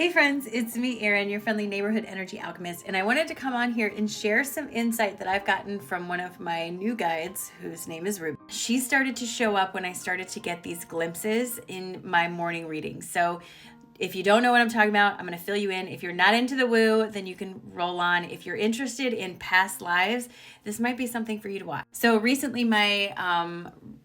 Hey friends, it's me, Erin, your friendly neighborhood energy alchemist, and I wanted to come on here and share some insight that I've gotten from one of my new guides, whose name is Ruby. She started to show up when I started to get these glimpses in my morning readings. So if you don't know what I'm talking about, I'm going to fill you in. If you're not into the woo, then you can roll on. If you're interested in past lives, this might be something for you to watch. So recently my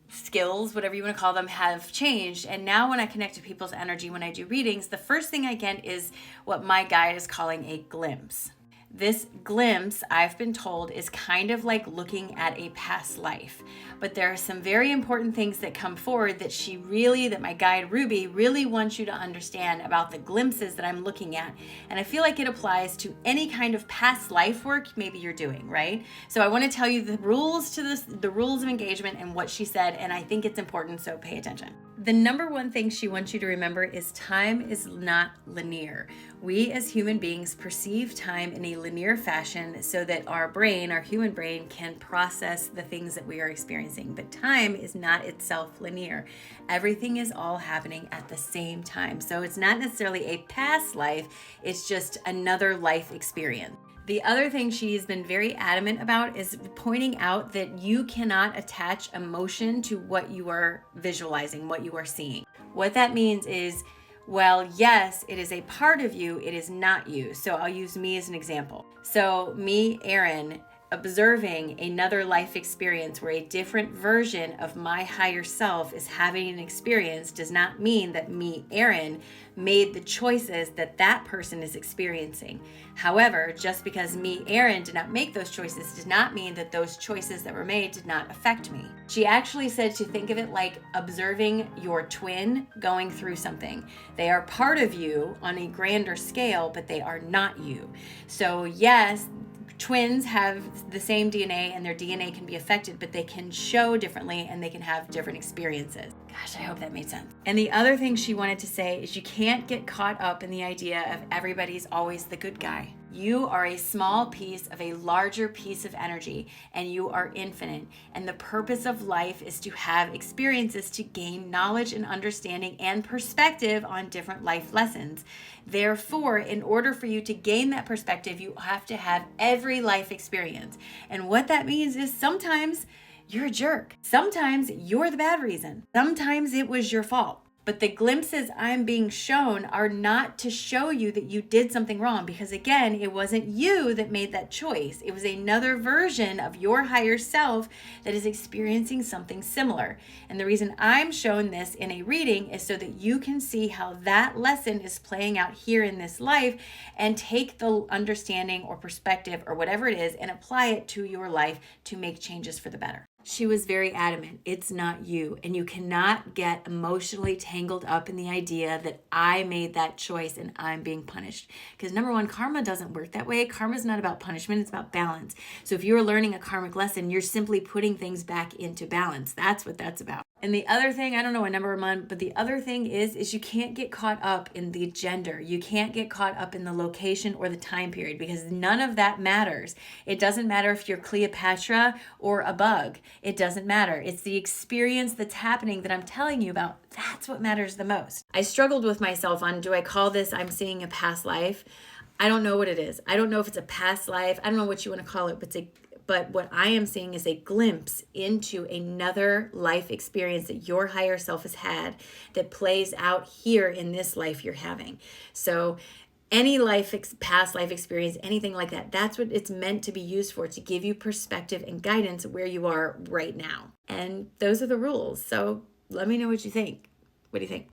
skills, whatever you want to call them, have changed. And now when I connect to people's energy, when I do readings, the first thing I get is what my guide is calling a glimpse. This glimpse, I've been told, is kind of like looking at a past life. But there are some very important things that come forward that my guide Ruby really wants you to understand about the glimpses that I'm looking at. And I feel like it applies to any kind of past life work maybe you're doing, right? So I want to tell you the rules to this, the rules of engagement and what she said, and I think it's important, so pay attention. The number one thing she wants you to remember is time is not linear. We as human beings perceive time in a linear fashion so that our brain, our human brain, can process the things that we are experiencing. But time is not itself linear. Everything is all happening at the same time. So it's not necessarily a past life, it's just another life experience. The other thing she's been very adamant about is pointing out that you cannot attach emotion to what you are visualizing, what you are seeing. What that means is, well, yes, it is a part of you, it is not you. So I'll use me as an example. So me, Erin, observing another life experience where a different version of my higher self is having an experience does not mean that me, Erin, made the choices that that person is experiencing. However, just because me, Erin, did not make those choices does not mean that those choices that were made did not affect me. She actually said to think of it like observing your twin going through something. They are part of you on a grander scale, but they are not you. So yes, twins have the same DNA and their DNA can be affected, but they can show differently and they can have different experiences. Gosh, I hope that made sense. And the other thing she wanted to say is you can't get caught up in the idea of everybody's always the good guy. You are a small piece of a larger piece of energy, and you are infinite. And the purpose of life is to have experiences to gain knowledge and understanding and perspective on different life lessons. Therefore, in order for you to gain that perspective, you have to have every life experience. And what that means is sometimes you're a jerk. Sometimes you're the bad reason. Sometimes it was your fault. But the glimpses I'm being shown are not to show you that you did something wrong, because again, it wasn't you that made that choice. It was another version of your higher self that is experiencing something similar. And the reason I'm shown this in a reading is so that you can see how that lesson is playing out here in this life and take the understanding or perspective or whatever it is and apply it to your life to make changes for the better. She was very adamant, it's not you. And you cannot get emotionally tangled up in the idea that I made that choice and I'm being punished. Because number one, karma doesn't work that way. Karma is not about punishment, it's about balance. So if you're learning a karmic lesson, you're simply putting things back into balance. That's what that's about. And the other thing, I don't know what number I'm on, but the other thing is you can't get caught up in the gender. You can't get caught up in the location or the time period, because none of that matters. It doesn't matter if you're Cleopatra or a bug. It doesn't matter. It's the experience that's happening that I'm telling you about. That's what matters the most. I struggled with myself on, do I call this I'm seeing a past life? I don't know what it is. I don't know if it's a past life. I don't know what you want to call it, but what I am seeing is a glimpse into another life experience that your higher self has had that plays out here in this life you're having. So any past life experience, anything like that, that's what it's meant to be used for, to give you perspective and guidance where you are right now. And those are the rules. So let me know what you think. What do you think?